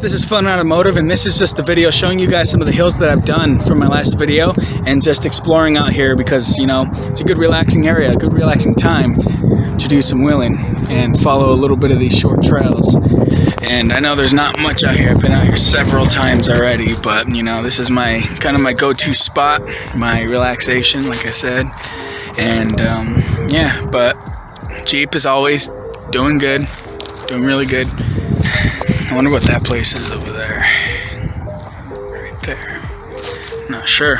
this is Fun Automotive, and this is just a video showing you guys some of the hills that I've done from my last video and just exploring out here because, you know, it's a good relaxing area, a good relaxing time to do some wheeling and follow a little bit of these short trails. And I know there's not much out here. I've been out here several times already, but you know, this is my kind of my go-to spot, my relaxation, like I said. And yeah, but Jeep is always doing good, doing really good. I wonder what that place is over there. Right there. Not sure.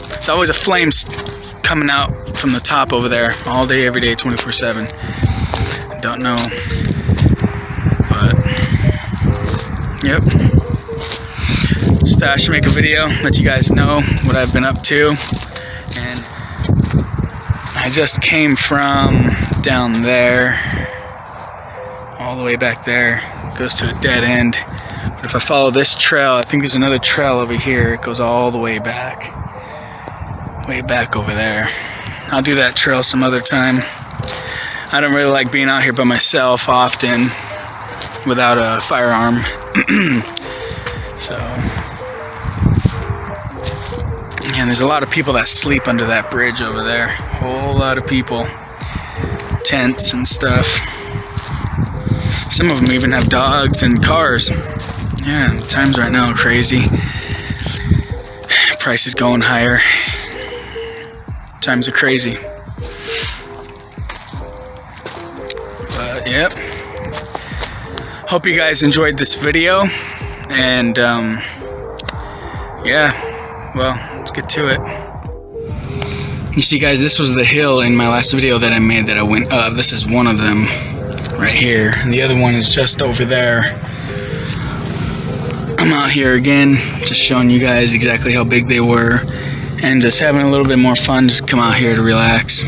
There's always a flame coming out from the top over there all day, every day, 24/7. Don't know. But, yep. Just thought I should make a video, let you guys know what I've been up to. And I just came from down there, all the way back there. It goes to a dead end. But if I follow this trail, I think there's another trail over here. It goes all the way back over there. I'll do that trail some other time. I don't really like being out here by myself often without a firearm. So, and there's a lot of people that sleep under that bridge over there. A whole lot of people. Tents and stuff. Some of them even have dogs and cars. Yeah, times right now are crazy. Prices going higher. Times are crazy. But yep. Hope you guys enjoyed this video. And yeah, well, let's get to it. You see guys, this was the hill in my last video that I made that I went up. This is one of them right here. And the other one is just over there. I'm out here again, just showing you guys exactly how big they were. And just having a little bit more fun, just come out here to relax.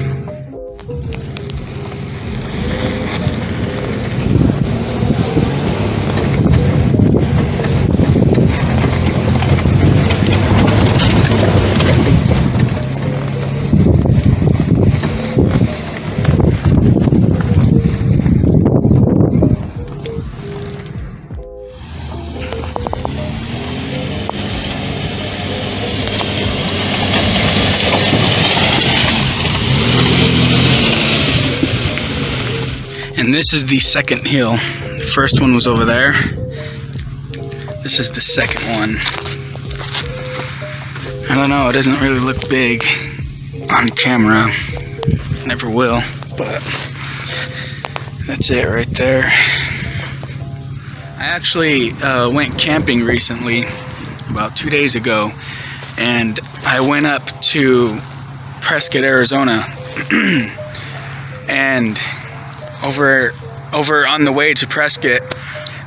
And this is the second hill. The first one was over there. This is the second one. I don't know, it doesn't really look big on camera. Never will, but that's it right there. I actually went camping recently, about 2 days ago, and I went up to Prescott, Arizona, and over on the way to Prescott,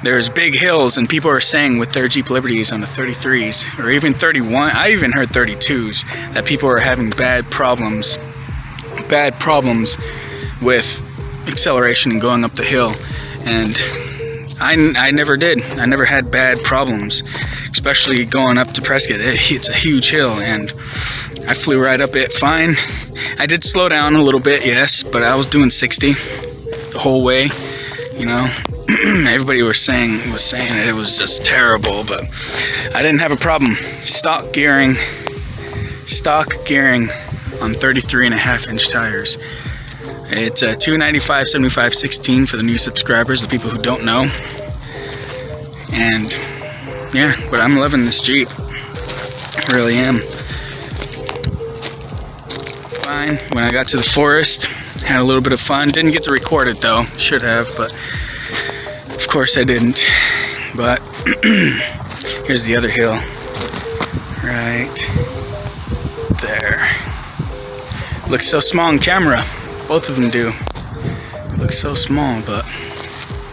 there's big hills, and people are saying with their Jeep Liberties on the 33s, or even 31, I even heard 32s, that people are having bad problems with acceleration and going up the hill. And I never did. I never had bad problems, especially going up to Prescott. It's a huge hill, and I flew right up it fine. I did slow down a little bit, yes, but I was doing 60 the whole way, you know. Everybody was saying that it was just terrible, but I didn't have a problem. Stock gearing on 33.5-inch tires. It's a 295 75 16 for the new subscribers, the people who don't know. And yeah, but I'm loving this Jeep. I really am. Fine. When I got to the forest, had a little bit of fun. Didn't get to record it though. Should have, but of course I didn't. But here's the other hill. Right there. Looks so small on camera. Both of them do. Look so small, but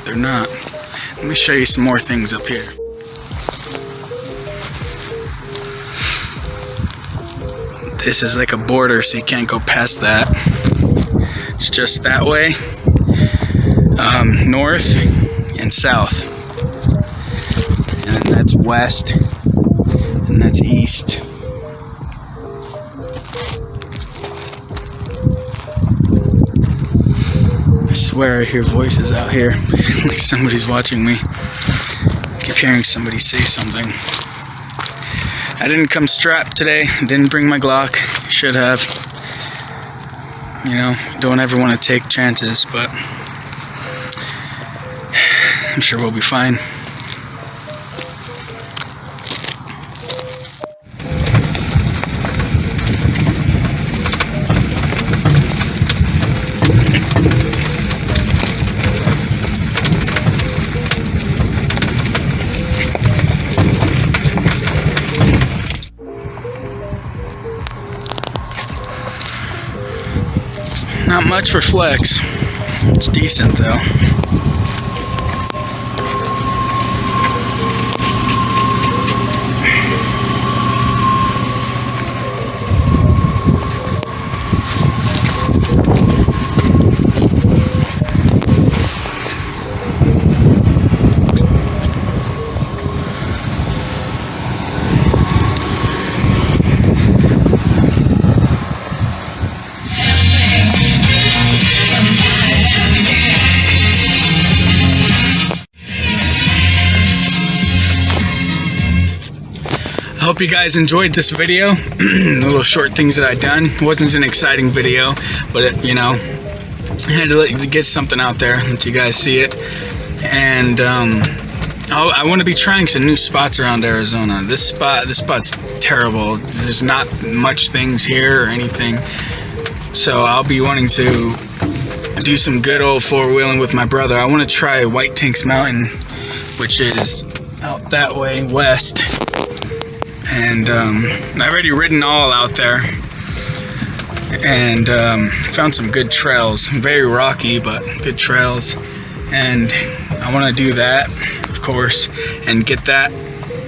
they're not. Let me show you some more things up here. This is like a border, so you can't go past that. It's just that way. North and south. And then that's west. And that's east. I swear I hear voices out here, like somebody's watching me. keep hearing somebody say something. I didn't come strapped today. Didn't bring my Glock. Should have. You know, don't ever want to take chances, but I'm sure we'll be fine. Not much for flex. It's decent though. I hope you guys enjoyed this video. Little short things that I done. It wasn't an exciting video, but it, you know, I had to get something out there, let you guys see it. And I want to be trying some new spots around Arizona. This spot's terrible. There's not much things here or anything. So I'll be wanting to do some good old four-wheeling with my brother. I want to try White Tanks Mountain, which is out that way west. And I've already ridden all out there and found some good trails. Very rocky, but good trails. And I want to do that, of course, and get that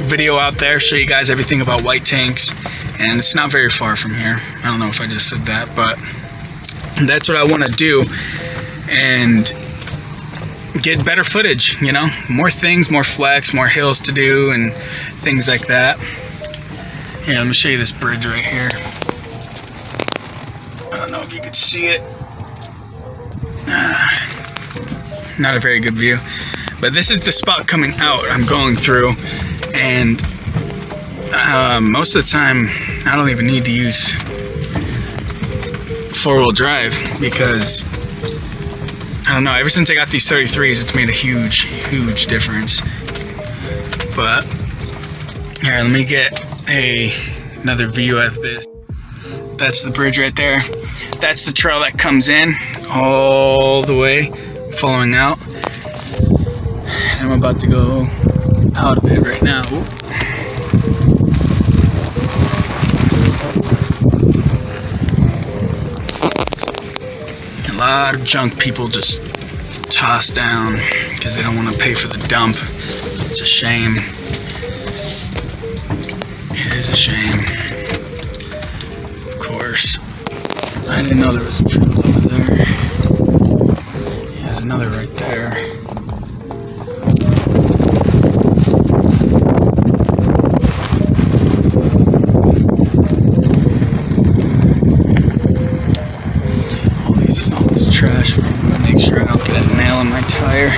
video out there, show you guys everything about White Tanks. And it's not very far from here. I don't know if I just said that, but that's what I want to do. And get better footage, you know, more things, more flex, more hills to do and things like that. Here, let me show you this bridge right here. I don't know if you can see it. Not a very good view. But this is the spot coming out I'm going through. And most of the time, I don't even need to use four-wheel drive because, I don't know, ever since I got these 33s, it's made a huge, huge difference. But, here, let me get another view of this. That's the bridge right there. That's the trail that comes in all the way, following out. And I'm about to go out of it right now. Oop. A lot of junk people just toss down because they don't want to pay for the dump. It's a shame. It is a shame. Of course. I didn't know there was a trail over there. Yeah, there's another right there. All this trash. I'm gonna make sure I don't get a nail in my tire.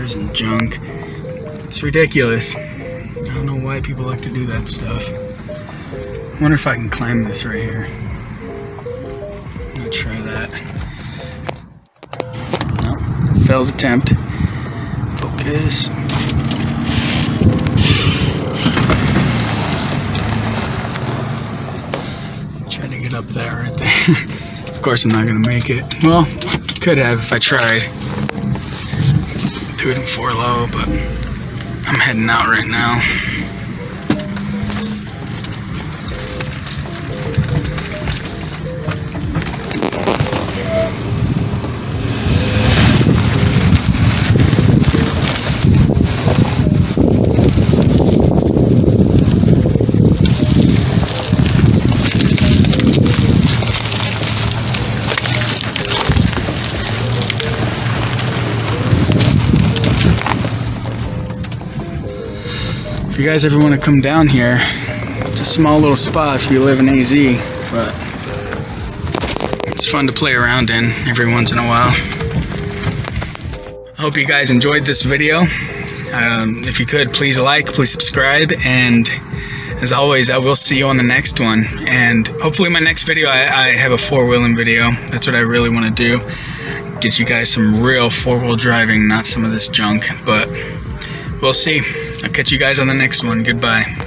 And junk. It's ridiculous. I don't know why people like to do that stuff. I wonder if I can climb this right here. I'm gonna try that. No, failed attempt. Focus. Try to get up there right there. Of course I'm not gonna make it. Well, could have if I tried. It in 4 low, but I'm heading out right now. if you guys ever want to come down here, it's a small little spot if you live in AZ, but it's fun to play around in every once in a while. I hope you guys enjoyed this video. If you could, please like, please subscribe, and as always, I will see you on the next one. And hopefully my next video, I have a four-wheeling video. That's what I really want to do. Get you guys some real four-wheel driving, not some of this junk, but we'll see. I'll catch you guys on the next one. Goodbye.